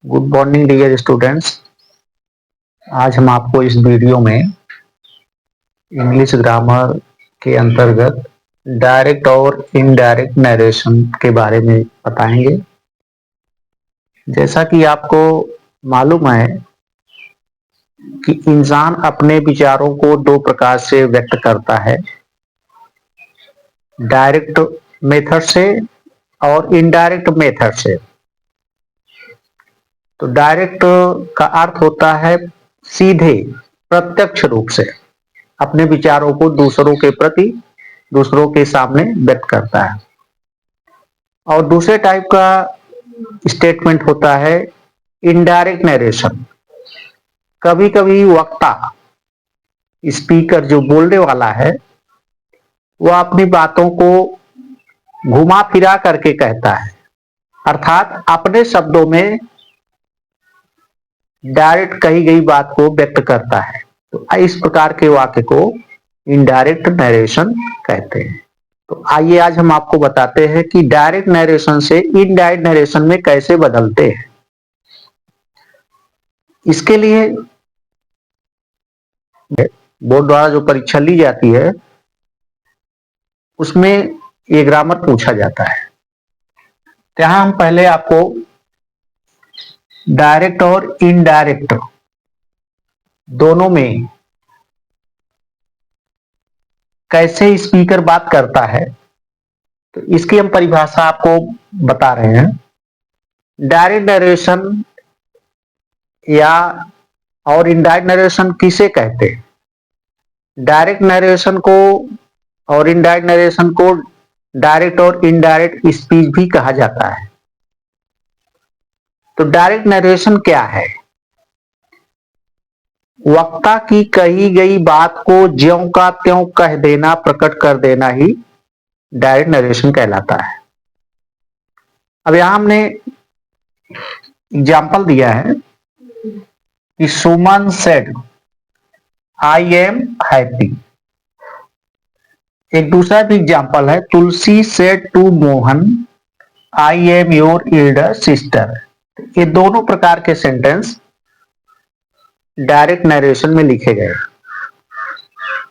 Good morning dear students. आज हम आपको इस वीडियो में इंग्लिश ग्रामर के अंतर्गत डायरेक्ट और इनडायरेक्ट नरेशन के बारे में बताएंगे। जैसा कि आपको मालूम है कि इंसान अपने विचारों को दो प्रकार से व्यक्त करता है, डायरेक्ट मेथड से और इनडायरेक्ट मेथड से। तो डायरेक्ट का अर्थ होता है सीधे प्रत्यक्ष रूप से अपने विचारों को दूसरों के प्रति दूसरों के सामने व्यक्त करता है। और दूसरे टाइप का स्टेटमेंट होता है इनडायरेक्ट नरेशन। कभी कभी वक्ता स्पीकर जो बोलने वाला है वह अपनी बातों को घुमा फिरा करके कहता है, अर्थात अपने शब्दों में डायरेक्ट कही गई बात को व्यक्त करता है। तो इस प्रकार के वाक्य को इनडायरेक्ट नरेशन कहते हैं। तो आइए आज हम आपको बताते हैं कि डायरेक्ट नरेशन से इनडायरेक्ट नरेशन में कैसे बदलते हैं। इसके लिए बोर्ड द्वारा जो परीक्षा ली जाती है उसमें ये ग्रामर पूछा जाता है। तो यहां हम पहले आपको डायरेक्ट और इनडायरेक्ट दोनों में कैसे स्पीकर बात करता है तो इसकी हम परिभाषा आपको बता रहे हैं। डायरेक्ट नरेशन या और इनडायरेक्ट नरेशन किसे कहते हैं? डायरेक्ट नरेशन को और इनडायरेक्ट नरेशन को डायरेक्ट और इनडायरेक्ट स्पीच भी कहा जाता है। तो डायरेक्ट नरेशन क्या है? वक्ता की कही गई बात को ज्यों का त्यों कह देना, प्रकट कर देना ही डायरेक्ट नरेशन कहलाता है। अब यहां हमने एग्जाम्पल दिया है कि Suman said I am happy. एक दूसरा भी एग्जाम्पल है, Tulsi said to Mohan I am your elder sister. ये दोनों प्रकार के सेंटेंस डायरेक्ट नरेशन में लिखे गए।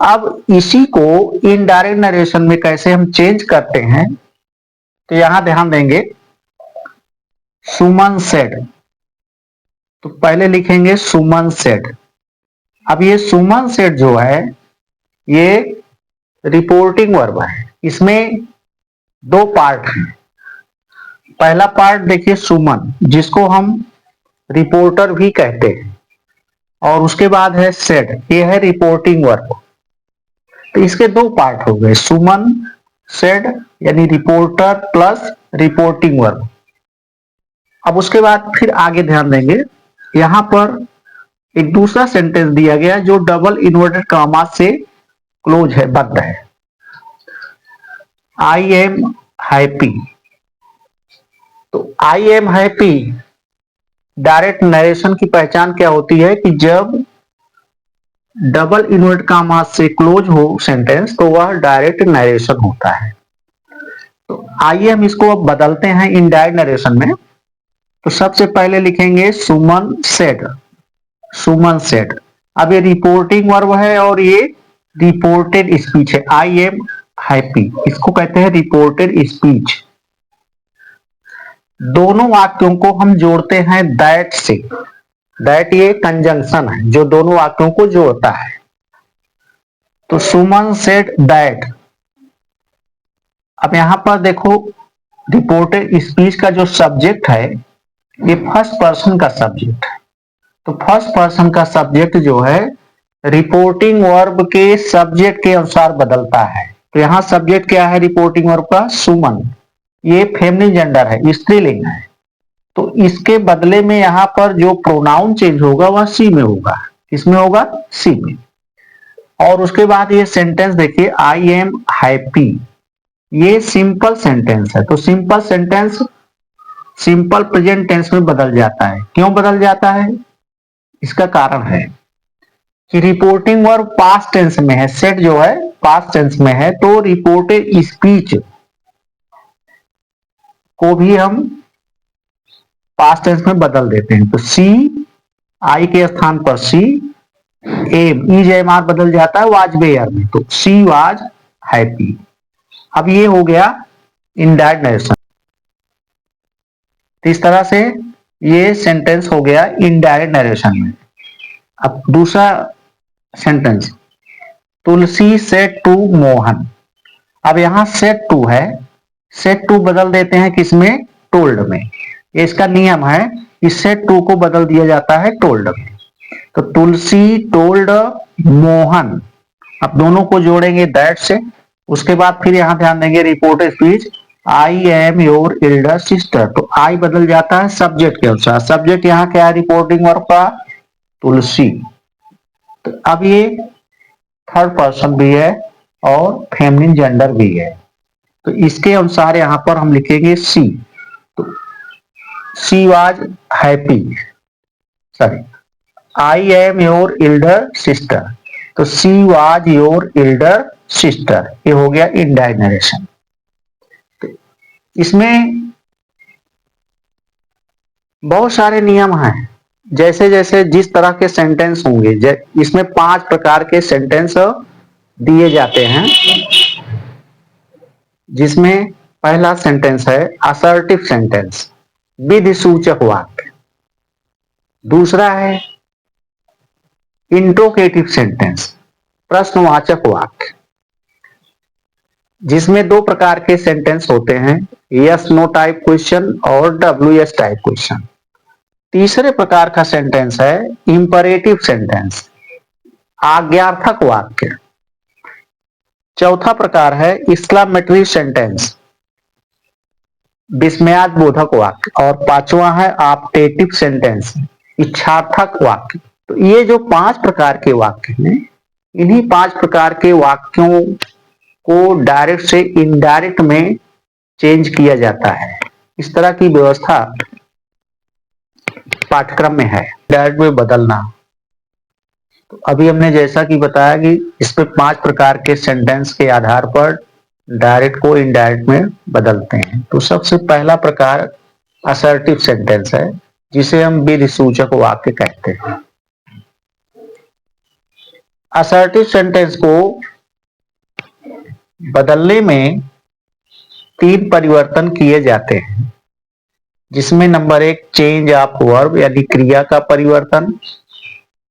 अब इसी को इनडायरेक्ट नरेशन में कैसे हम चेंज करते हैं तो यहां ध्यान देंगे। सुमन सेड, तो पहले लिखेंगे सुमन सेड। अब ये सुमन सेड जो है ये रिपोर्टिंग वर्ब है। इसमें दो पार्ट हैं। पहला पार्ट देखिए सुमन, जिसको हम रिपोर्टर भी कहते हैं, और उसके बाद है सेड, ये है रिपोर्टिंग वर्ब। तो इसके दो पार्ट हो गए, सुमन सेड यानी रिपोर्टर प्लस रिपोर्टिंग वर्ब। अब उसके बाद फिर आगे ध्यान देंगे, यहां पर एक दूसरा सेंटेंस दिया गया जो डबल इन्वर्टेड कॉमा से क्लोज है, बंद है। I am happy. तो I am happy direct narration की पहचान क्या होती है कि जब डबल इन्वर्टेड कॉमा से क्लोज हो सेंटेंस तो वह डायरेक्ट नरेशन होता है। तो आइए हम इसको अब बदलते हैं इनडायरेक्ट नरेशन में। तो सबसे पहले लिखेंगे सुमन सेड। सुमन सेड, अब ये रिपोर्टिंग वर्ब है और ये रिपोर्टेड स्पीच है। आई एम हैप्पी, इसको कहते हैं रिपोर्टेड स्पीच। दोनों वाक्यों को हम जोड़ते हैं दैट से। दैट ये कंजंक्शन है जो दोनों वाक्यों को जोड़ता है। तो सुमन सेड दैट। अब यहां पर देखो, रिपोर्टेड स्पीच का जो सब्जेक्ट है ये फर्स्ट पर्सन का सब्जेक्ट है। तो फर्स्ट पर्सन का सब्जेक्ट जो है रिपोर्टिंग वर्ब के सब्जेक्ट के अनुसार बदलता है। तो यहां सब्जेक्ट क्या है रिपोर्टिंग वर्ब का? सुमन। ये फेमिनिन जेंडर है, स्त्रीलिंग है। तो इसके बदले में यहां पर जो प्रोनाउन चेंज होगा वह सी में होगा। किसमें होगा? सी में। और उसके बाद ये सेंटेंस देखिए, आई एम हैप्पी, ये सिंपल सेंटेंस है। तो simple sentence simple present tense में बदल जाता है। क्यों बदल जाता है? इसका कारण है कि रिपोर्टिंग वर्ब पास्ट टेंस में है, सेट जो है पास्ट टेंस में है, तो रिपोर्टेड स्पीच को भी हम पास्ट टेंस में बदल देते हैं। तो सी आई के स्थान पर सी एम इज एम आर बदल जाता है वाज वेयर में, तो सी वाज हैप्पी। अब ये हो गया इनडायरेक्ट नरेशन। तो इस तरह से ये सेंटेंस हो गया इनडायरेक्ट नरेशन में। अब दूसरा sentence, Tulsi said to Mohan. अब यहां सेड टू है, सेड टू बदल देते हैं किसमें, टोल्ड में। ये इसका नियम है, इस सेड टू को बदल दिया जाता है टोल्ड में। तो तुलसी टोल्ड मोहन, अब दोनों को जोड़ेंगे दैट से। उसके बाद फिर यहां ध्यान देंगे report speech, I am your elder sister. तो आई बदल जाता है सब्जेक्ट के अनुसार। सब्जेक्ट यहाँ क्या है रिपोर्टिंग वर्ब का, तुलसी। तो अब ये थर्ड पर्सन भी है और फेमिनिन जेंडर भी है, तो इसके अनुसार यहां पर हम लिखेंगे सी। तो she was happy, sorry, I am your elder sister. तो she was your elder sister, ये हो गया इनडायरेक्ट नरेशन। इसमें बहुत सारे नियम हैं, जैसे जैसे जिस तरह के सेंटेंस होंगे, इसमें 5 प्रकार के सेंटेंस दिए जाते हैं, जिसमें पहला सेंटेंस है असर्टिव सेंटेंस, विधि सूचक वाक्य। दूसरा है इंट्रोगेटिव सेंटेंस, प्रश्नवाचक वाक्य, जिसमें 2 प्रकार के सेंटेंस होते हैं, यस नो टाइप क्वेश्चन और डब्ल्यू टाइप क्वेश्चन। तीसरे प्रकार का सेंटेंस है इंपरेटिव सेंटेंस, आज्ञार्थक वाक्य। चौथा प्रकार है एक्सक्लेमेटरी सेंटेंस, विस्मयाद बोधक वाक्य। और पांचवा है ऑप्टेटिव सेंटेंस, इच्छार्थक वाक्य। तो ये जो 5 प्रकार के वाक्य हैं, इन्हीं 5 प्रकार के वाक्यों को डायरेक्ट से इनडायरेक्ट में चेंज किया जाता है। इस तरह की व्यवस्था पाठ्यक्रम में है, डायरेक्ट में बदलना। तो अभी हमने जैसा कि बताया कि इस पे 5 प्रकार के सेंटेंस के आधार पर डायरेक्ट को इनडायरेक्ट में बदलते हैं। तो सबसे पहला प्रकार असर्टिव सेंटेंस है, जिसे हम विधि सूचक वाक्य कहते हैं। असर्टिव सेंटेंस को बदलने में 3 परिवर्तन किए जाते हैं, जिसमें नंबर 1 चेंज ऑफ वर्ब यानी क्रिया का परिवर्तन,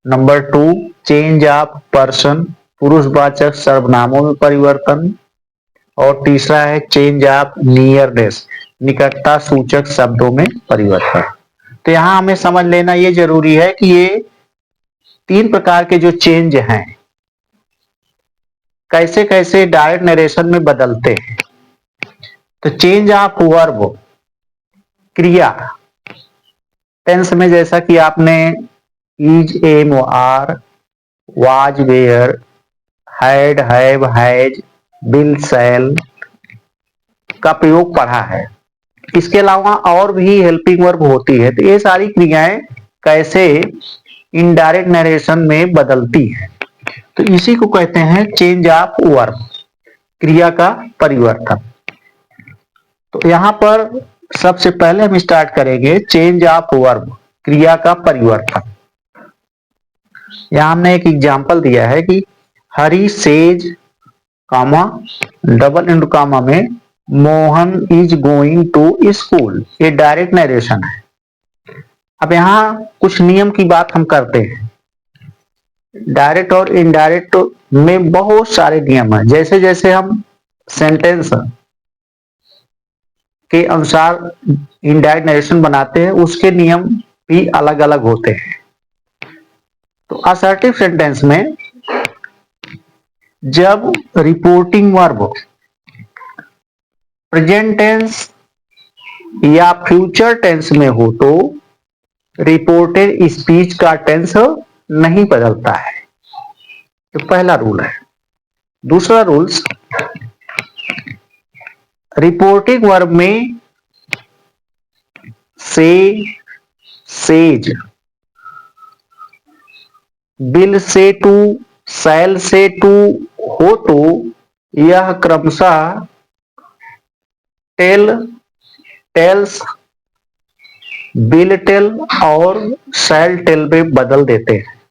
नंबर 2 चेंज ऑफ पर्सन, पुरुषवाचक सर्वनामों में परिवर्तन, और तीसरा है चेंज ऑफ नियरनेस, निकटता सूचक शब्दों में परिवर्तन। तो यहां हमें समझ लेना ये जरूरी है कि ये 3 प्रकार के जो चेंज हैं, कैसे कैसे डायरेक्ट नरेशन में बदलते हैं। तो चेंज ऑफ वर्ब, क्रिया टेंस में, जैसा कि आपने is am are, was were, had have has, will shall का प्रयोग पढ़ा है। इसके अलावा और भी हेल्पिंग वर्ब होती है। तो ये सारी क्रियाएं कैसे इनडायरेक्ट नरेशन में बदलती हैं, तो इसी को कहते हैं चेंज ऑफ वर्ब, क्रिया का परिवर्तन। तो यहां पर सबसे पहले हम स्टार्ट करेंगे चेंज ऑफ वर्ब, क्रिया का परिवर्तन। यहां हमने एक एग्जांपल दिया है कि Hari says comma double inverted comma में Mohan is going to school, ये डायरेक्ट नरेशन है। अब यहां कुछ नियम की बात हम करते हैं। डायरेक्ट और इनडायरेक्ट में बहुत सारे नियम हैं, जैसे जैसे हम सेंटेंस के अनुसार इनडायरेक्ट नरेशन बनाते हैं, उसके नियम भी अलग अलग होते हैं। तो असर्टिव सेंटेंस में जब रिपोर्टिंग वर्ब प्रेजेंट टेंस या फ्यूचर टेंस में हो तो रिपोर्टेड स्पीच का टेंस नहीं बदलता है। तो पहला रूल है। दूसरा रूल्स, रिपोर्टिंग वर्ब में से, सेज, विल से टू, शैल से टू हो तो यह क्रमशः टेल, टेल्स, विल टेल और शैल टेल में बदल देते हैं।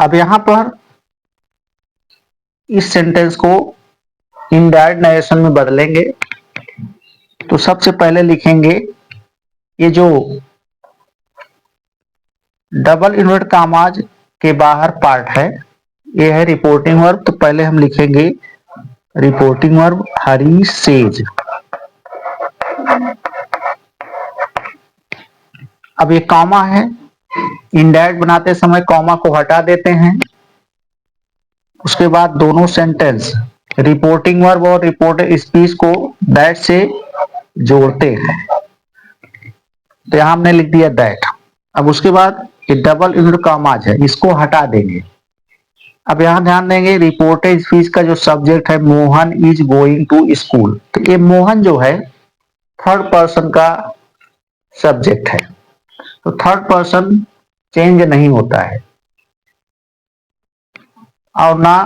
अब यहां पर इस सेंटेंस को इनडायरेक्ट नरेशन में बदलेंगे। तो सबसे पहले लिखेंगे ये जो डबल इन्वर्ट कामाज के बाहर पार्ट है, ये है रिपोर्टिंग वर्ब। तो पहले हम लिखेंगे रिपोर्टिंग वर्ब हरी सेज। अब ये कॉमा है, इनडायरेक्ट बनाते समय कॉमा को हटा देते हैं। उसके बाद दोनों सेंटेंस रिपोर्टिंग वर्ब और रिपोर्टेड स्पीच को दैट से जोड़ते हैं। तो यहां हमने लिख दिया दैट। अब उसके बाद ये डबल इन्वर्ट कॉमाज है, इसको हटा देंगे। अब यहां ध्यान देंगे रिपोर्टेड स्पीच का जो सब्जेक्ट है Mohan is going to school, तो ये मोहन जो है थर्ड पर्सन का सब्जेक्ट है। तो थर्ड पर्सन चेंज नहीं होता है और ना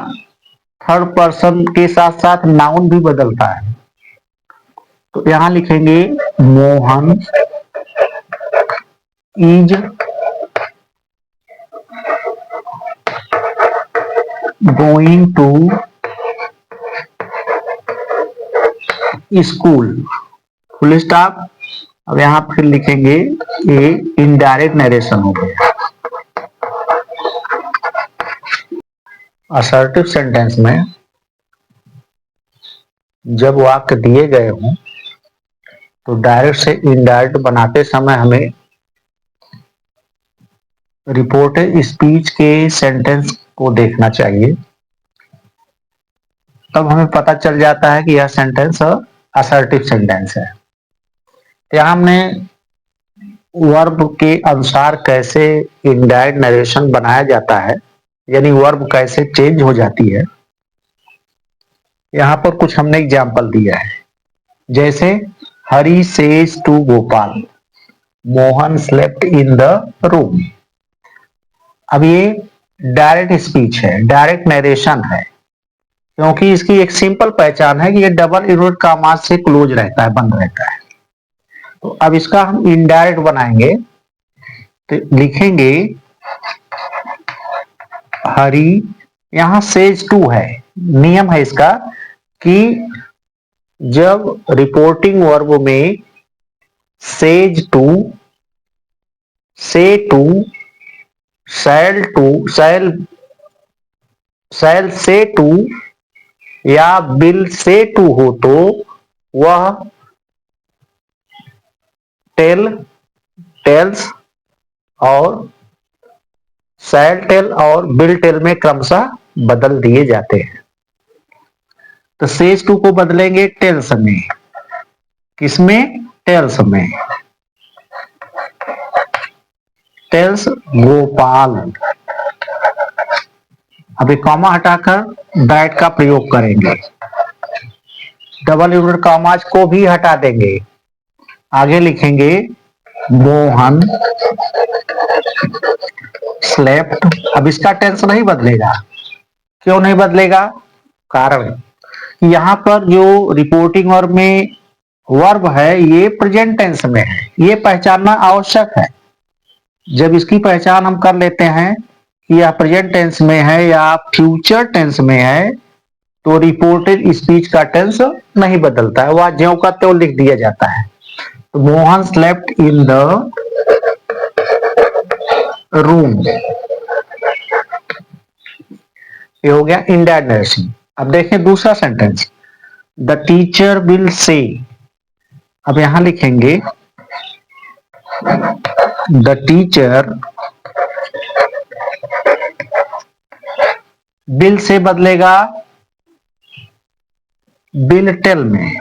थर्ड पर्सन के साथ साथ नाउन भी बदलता है। तो यहां लिखेंगे Mohan is going to school, full stop. अब यहां फिर लिखेंगे ये इनडायरेक्ट नरेशन हो गया। असर्टिव सेंटेंस में जब वाक्य दिए गए हों तो डायरेक्ट से इनडायरेक्ट बनाते समय हमें रिपोर्टेड स्पीच के सेंटेंस को देखना चाहिए। तब हमें पता चल जाता है कि यह सेंटेंस असर्टिव सेंटेंस है। यहां हमने वर्ब के अनुसार कैसे इनडायरेक्ट नरेशन बनाया जाता है, यानी वर्ब कैसे चेंज हो जाती है, यहां पर कुछ हमने एग्जाम्पल दिया है। जैसे Hari says to Gopal Mohan slept in the room. अब ये डायरेक्ट स्पीच है, डायरेक्ट नरेशन है, क्योंकि इसकी एक सिंपल पहचान है कि ये डबल इन्वर्ट कॉमा से क्लोज रहता है, बंद रहता है। तो अब इसका हम इनडायरेक्ट बनाएंगे तो लिखेंगे हरी, यहां सेज टू है। नियम है इसका कि जब रिपोर्टिंग वर्ब में सेज टू, से टू, शैल टू, शैल से टू या विल से टू हो तो वह टेल, टेल्स और शैल टेल और विल टेल में क्रमशः बदल दिए जाते हैं। तो सेज टू को बदलेंगे टेल्स में। किसमें? टेल्स में। टेल्स गोपाल। अभी कॉमा हटाकर दैट का प्रयोग करेंगे। डबल इन्वर्ट कॉमाज को भी हटा देंगे। आगे लिखेंगे मोहन स्लेप्ट। अब इसका टेंस नहीं बदलेगा। क्यों नहीं बदलेगा? कारण यहां पर जो रिपोर्टिंग वर्ब में वर्ब है ये प्रेजेंट टेंस में है, ये पहचानना आवश्यक है। जब इसकी पहचान हम कर लेते हैं कि यह प्रेजेंट टेंस में है या फ्यूचर टेंस में है, तो रिपोर्टेड स्पीच का टेंस नहीं बदलता है, वह ज्यों का त्यों लिख दिया जाता है। तो Mohan slept in the room, ये हो गया इनडायरेक्ट नरेशन। अब देखें दूसरा sentence, the teacher will say. अब यहां लिखेंगे द टीचर विल से बदलेगा विल टेल में।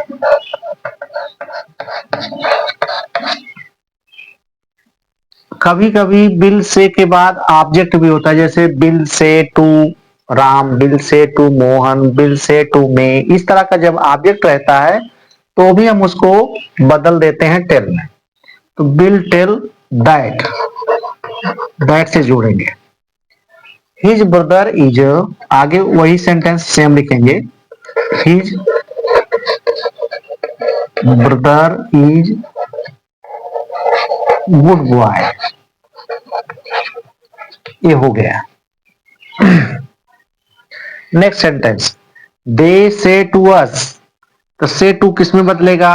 कभी कभी बिल से के बाद ऑब्जेक्ट भी होता है, जैसे बिल से टू राम, बिल से टू मोहन, बिल से टू मे। इस तरह का जब ऑब्जेक्ट रहता है तो भी हम उसको बदल देते हैं टेल में। तो बिल टेल दैट, दैट से जोड़ेंगे। हिज ब्रदर इज, आगे वही सेंटेंस सेम लिखेंगे, his brother is good boy, ये हो गया। नेक्स्ट सेंटेंस, दे से टू अस, तो से टू किस में बदलेगा?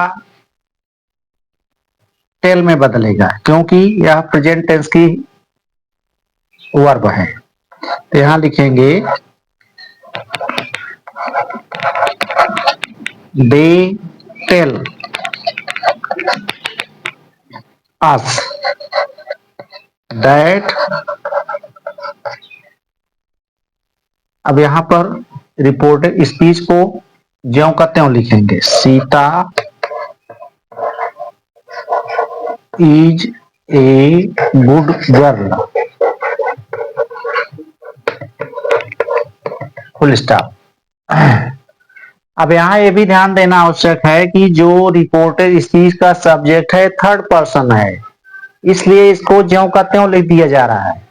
टेल में बदलेगा, क्योंकि यह प्रेजेंट टेंस की वर्ब है। तो यहां लिखेंगे दे टेल अस दैट, अब यहां पर रिपोर्टेड स्पीच को ज्यों का त्यों लिखेंगे, Sita is a good girl, full stop. अब यहाँ ये भी ध्यान देना आवश्यक है कि जो रिपोर्टेड स्पीच का सब्जेक्ट है थर्ड पर्सन है, इसलिए इसको ज्यों का त्यों लिख दिया जा रहा है।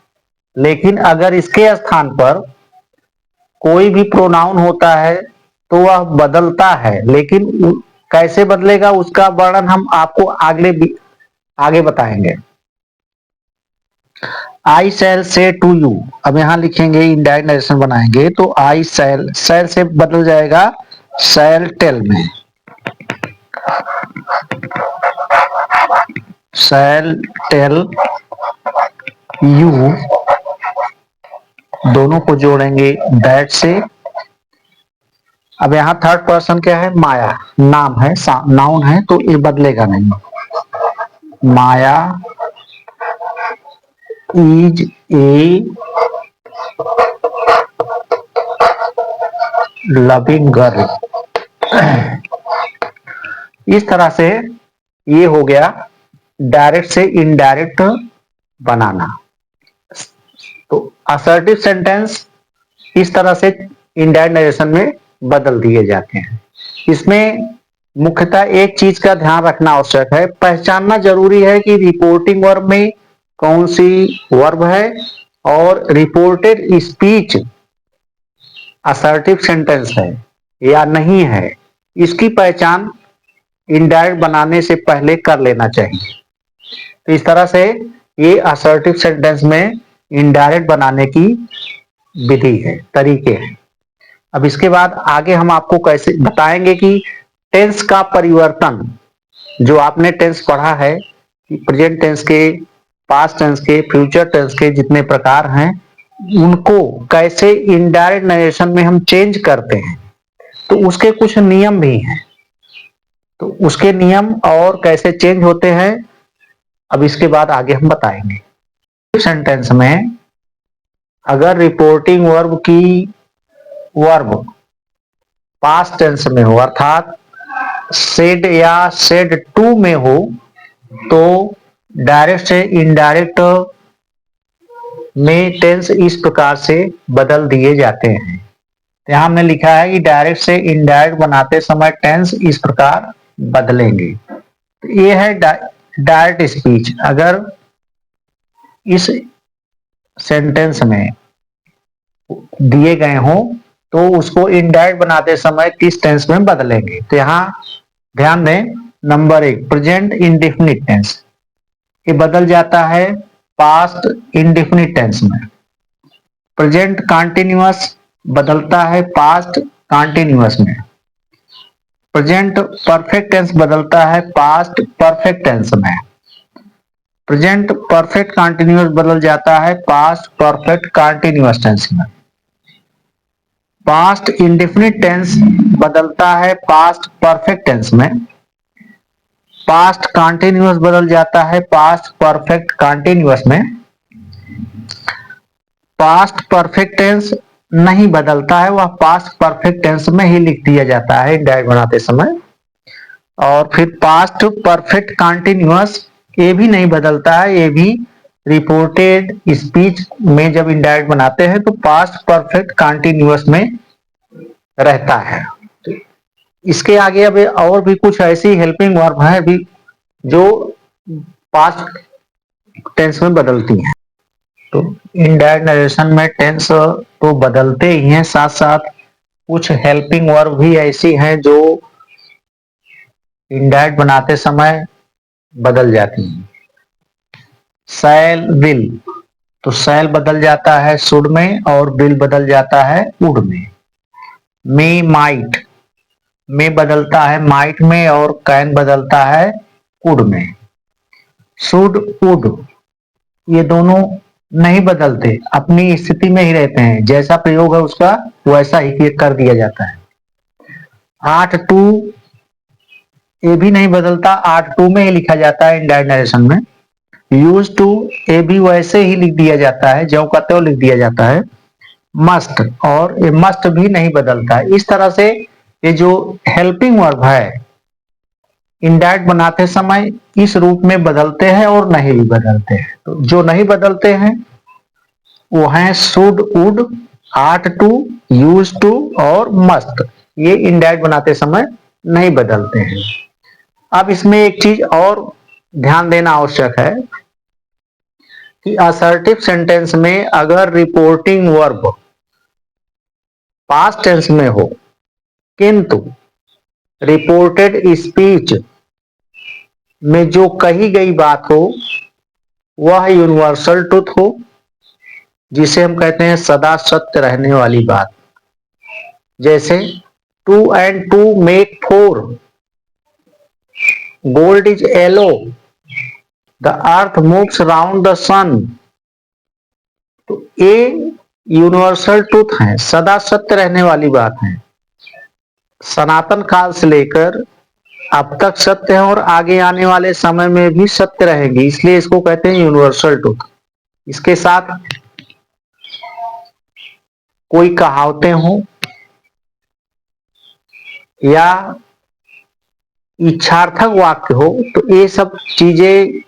लेकिन अगर इसके स्थान पर कोई भी प्रोनाउन होता है तो वह बदलता है, लेकिन कैसे बदलेगा उसका वर्णन हम आपको आगे बताएंगे। आई शैल से टू यू, अब यहां लिखेंगे इनडायरेक्ट नरेशन बनाएंगे, तो आई शैल, शैल से बदल जाएगा शैल टेल में, शैल टेल यू, दोनों को जोड़ेंगे दैट से। अब यहां थर्ड पर्सन क्या है? माया, नाम है, नाउन है, तो ये बदलेगा नहीं। माया इज ए लविंग गर्ल। इस तरह से ये हो गया डायरेक्ट से इनडायरेक्ट बनाना। तो असर्टिव सेंटेंस इस तरह से इनडायरेक्ट नरेशन में बदल दिए जाते हैं। इसमें मुख्यतः एक चीज का ध्यान रखना आवश्यक है, पहचानना जरूरी है कि रिपोर्टिंग वर्ब में कौन सी वर्ब है और रिपोर्टेड स्पीच असर्टिव सेंटेंस है या नहीं है। इसकी पहचान इनडायरेक्ट बनाने से पहले कर लेना चाहिए। तो इस तरह से ये असर्टिव सेंटेंस में इनडायरेक्ट बनाने की विधि है, तरीके हैं। अब इसके बाद आगे हम आपको कैसे बताएंगे कि टेंस का परिवर्तन, जो आपने टेंस पढ़ा है, प्रेजेंट टेंस के, पास्ट टेंस के, फ्यूचर टेंस के जितने प्रकार हैं, उनको कैसे इनडायरेक्ट नरेशन में हम चेंज करते हैं, तो उसके कुछ नियम भी हैं। तो उसके नियम और कैसे चेंज होते हैं, अब इसके बाद आगे हम बताएंगे। सेंटेंस में अगर रिपोर्टिंग वर्ब की वर्ब पास्ट टेंस में हो, अर्थात सेड या सेड टू में हो, तो डायरेक्ट से इनडायरेक्ट में टेंस इस प्रकार से बदल दिए जाते हैं। यहां हमने लिखा है कि डायरेक्ट से इनडायरेक्ट बनाते समय टेंस इस प्रकार बदलेंगे। तो ये है डायरेक्ट स्पीच। अगर इस सेंटेंस में दिए गए हो तो उसको इनडायरेक्ट बनाते समय किस टेंस में बदलेंगे। तो यहां ध्यान दें, नंबर 1 प्रेजेंट इंडेफिनिट टेंस, ये बदल जाता है पास्ट इंडेफिनिट टेंस में। प्रेजेंट कंटीन्यूअस बदलता है पास्ट कंटीन्यूअस में। प्रेजेंट परफेक्ट टेंस बदलता है पास्ट परफेक्ट टेंस में। प्रेजेंट परफेक्ट कंटीन्यूअस बदल जाता है पास्ट परफेक्ट कंटीन्यूअस टेंस में। पास्ट इंडेफिनिट टेंस बदलता है पास्ट परफेक्ट टेंस में। पास्ट कंटीन्यूअस बदल जाता है पास्ट परफेक्ट कंटीन्यूअस में। पास्ट परफेक्ट टेंस नहीं बदलता है, वह पास्ट परफेक्ट टेंस में ही लिख दिया जाता है इनडायरेक्ट बनाते समय। और फिर पास्ट परफेक्ट कंटीन्यूअस, ये भी नहीं बदलता है, ये भी रिपोर्टेड स्पीच में जब इनडायरेक्ट बनाते हैं तो पास्ट परफेक्ट कंटीन्यूअस में रहता है। इसके आगे अब और भी कुछ ऐसी हेल्पिंग वर्ब है भी जो पास्ट टेंस में बदलती हैं। तो इनडायरेक्ट नरेशन में टेंस तो बदलते ही हैं, साथ साथ कुछ हेल्पिंग वर्ब भी ऐसी हैं जो इंडायरेक्ट बनाते समय बदल जाती हैं। शैल विल, तो शैल बदल जाता है शुड में और विल बदल जाता है वुड में। मे माइट, में बदलता है माइट में और कैन बदलता है कुड में। शुड वुड, ये दोनों नहीं बदलते, अपनी स्थिति में ही रहते हैं, जैसा प्रयोग है उसका वैसा ही कर दिया जाता है। आठ टू, ये भी नहीं बदलता, आठ टू में ही लिखा जाता है इंडायरेक्ट नरेशन में। यूज टू, ये भी वैसे ही लिख दिया जाता है, जो कहते हो लिख दिया जाता है। मस्ट, और ये मस्ट भी नहीं बदलता है। इस तरह से ये जो हेल्पिंग वर्ब है इंडायरेक्ट बनाते समय इस रूप में बदलते हैं और नहीं भी बदलते हैं। तो जो नहीं बदलते हैं वो हैं should would, ought to, used to और मस्ट। ये इंडायरेक्ट बनाते समय नहीं बदलते हैं। अब इसमें एक चीज और ध्यान देना आवश्यक है कि असर्टिव सेंटेंस में अगर रिपोर्टिंग वर्ब पास्ट टेंस में हो किंतु रिपोर्टेड स्पीच में जो कही गई बात हो वह यूनिवर्सल ट्रुथ हो, जिसे हम कहते हैं सदा सत्य रहने वाली बात। जैसे 2 and 2 make 4, gold is yellow, the earth moves round the sun। तो ये यूनिवर्सल ट्रुथ है, सदा सत्य रहने वाली बात है, सनातन काल से लेकर अब तक सत्य है और आगे आने वाले समय में भी सत्य रहेंगे, इसलिए इसको कहते हैं यूनिवर्सल ट्रुथ। इसके साथ कोई कहावतें हो या इच्छार्थक वाक्य हो तो ये सब चीजें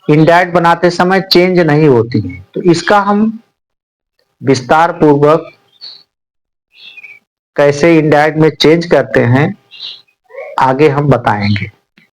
इंडायरेक्ट बनाते समय चेंज नहीं होती है। तो इसका हम विस्तार पूर्वक कैसे इंडायरेक्ट में चेंज करते हैं आगे हम बताएंगे।